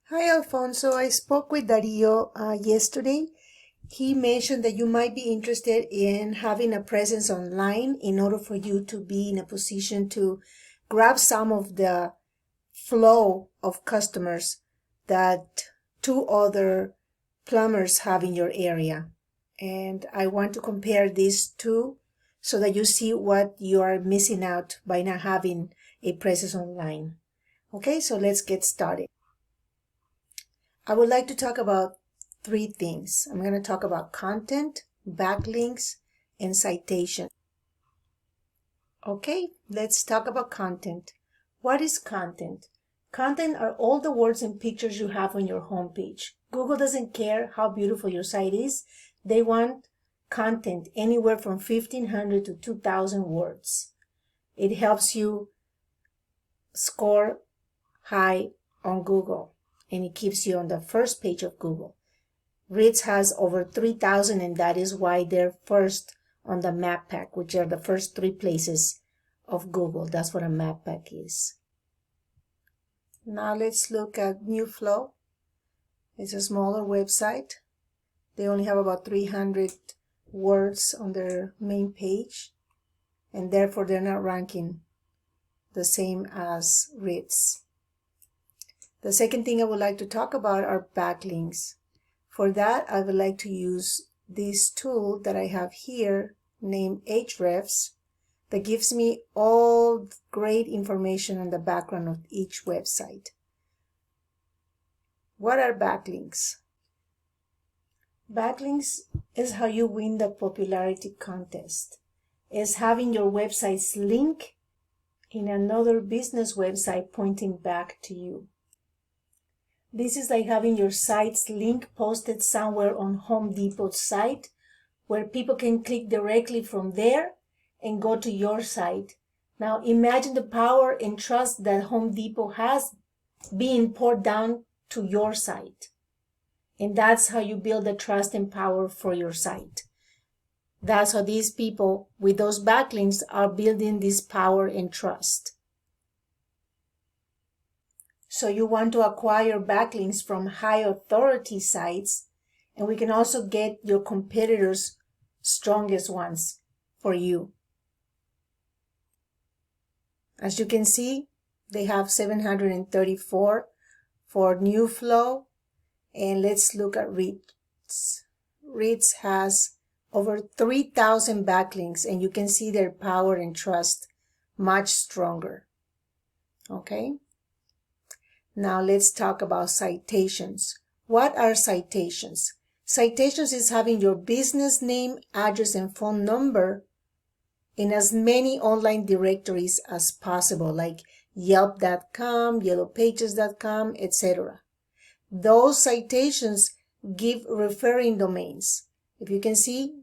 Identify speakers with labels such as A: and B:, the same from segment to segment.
A: Hi, Alfonso. I spoke with Dario yesterday. He mentioned that you might be interested in having a presence online in order for you to be in a position to grab some of the flow of customers that two other plumbers have in your area. And I want to compare these two so that you see what you are missing out by not having a presence online. Okay, so let's get started. I would like to talk about three things. I'm going to talk about content, backlinks, and citation. Okay, let's talk about content. What is content? Content are all the words and pictures you have on your homepage. Google doesn't care how beautiful your site is. They want content anywhere from 1,500 to 2,000 words. It helps you score high on Google, and it keeps you on the first page of Google. Ritz has over 3,000, and that is why they're first on the map pack, which are the first three places of Google. That's what a map pack is. Now let's look at New Flow. It's a smaller website. They only have about 300 words on their main page, and therefore they're not ranking the same as Ritz. The second thing I would like to talk about are backlinks. For that, I would like to use this tool that I have here named Hrefs that gives me all great information on the background of each website. What are backlinks? Backlinks is how you win the popularity contest. It's having your website's link in another business website pointing back to you. This is like having your site's link posted somewhere on Home Depot's site where people can click directly from there and go to your site. Now imagine the power and trust that Home Depot has being poured down to your site. And that's how you build the trust and power for your site. That's how these people with those backlinks are building this power and trust. So you want to acquire backlinks from high authority sites, and we can also get your competitors' strongest ones for you. As you can see, they have 734 for New Flow, and let's look at Ritz. Ritz has over 3,000 backlinks, and you can see their power and trust much stronger. Okay? Now let's talk about citations. What are citations? Citations is having your business name, address, and phone number in as many online directories as possible, like Yelp.com, YellowPages.com, etc. Those citations give referring domains. If you can see,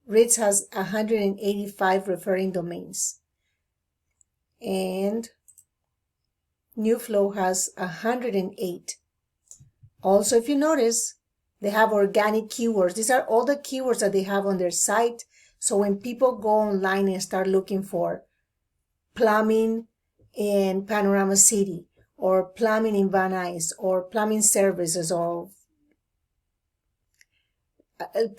A: Ritz has 185 referring domains. And New Flow has 108. Also, if you notice, they have organic keywords. These are all the keywords that they have on their site. So when people go online and start looking for plumbing in Panorama City, or plumbing in Van Nuys, or plumbing services, or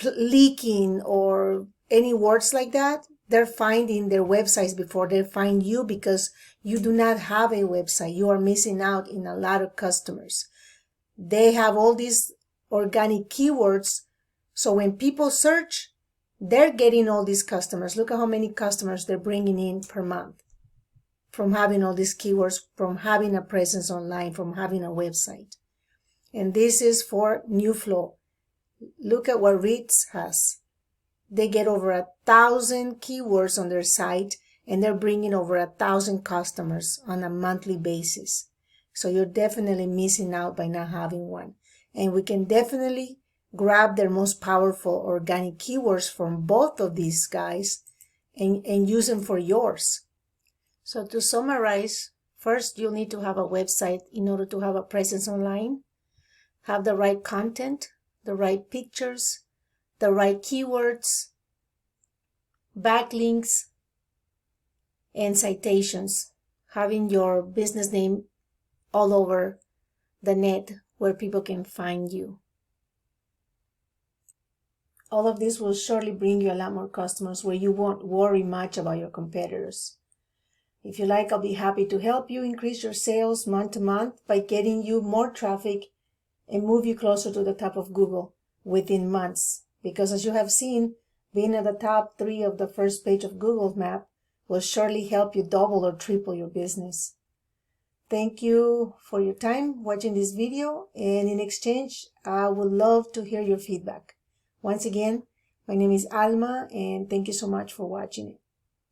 A: leaking, or any words like that, they're finding their websites before they find you because you do not have a website. You are missing out in a lot of customers. They have all these organic keywords. So when people search, they're getting all these customers. Look at how many customers they're bringing in per month from having all these keywords, from having a presence online, from having a website. And this is for New Flow. Look at what Ritz has. They get over 1,000 keywords on their site, and they're bringing over 1,000 customers on a monthly basis. So you're definitely missing out by not having one. And we can definitely grab their most powerful organic keywords from both of these guys and use them for yours. So to summarize, first you'll need to have a website in order to have a presence online, have the right content, the right pictures, the right keywords, backlinks, and citations, having your business name all over the net where people can find you. All of this will surely bring you a lot more customers where you won't worry much about your competitors. If you like, I'll be happy to help you increase your sales month to month by getting you more traffic and move you closer to the top of Google within months. Because as you have seen, being at the top 3 of the first page of Google Map will surely help you double or triple your business. Thank you for your time watching this video, and in exchange, I would love to hear your feedback. Once again, my name is Alma, and thank you so much for watching it.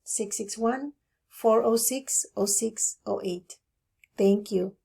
A: 661-406-0608. Thank you.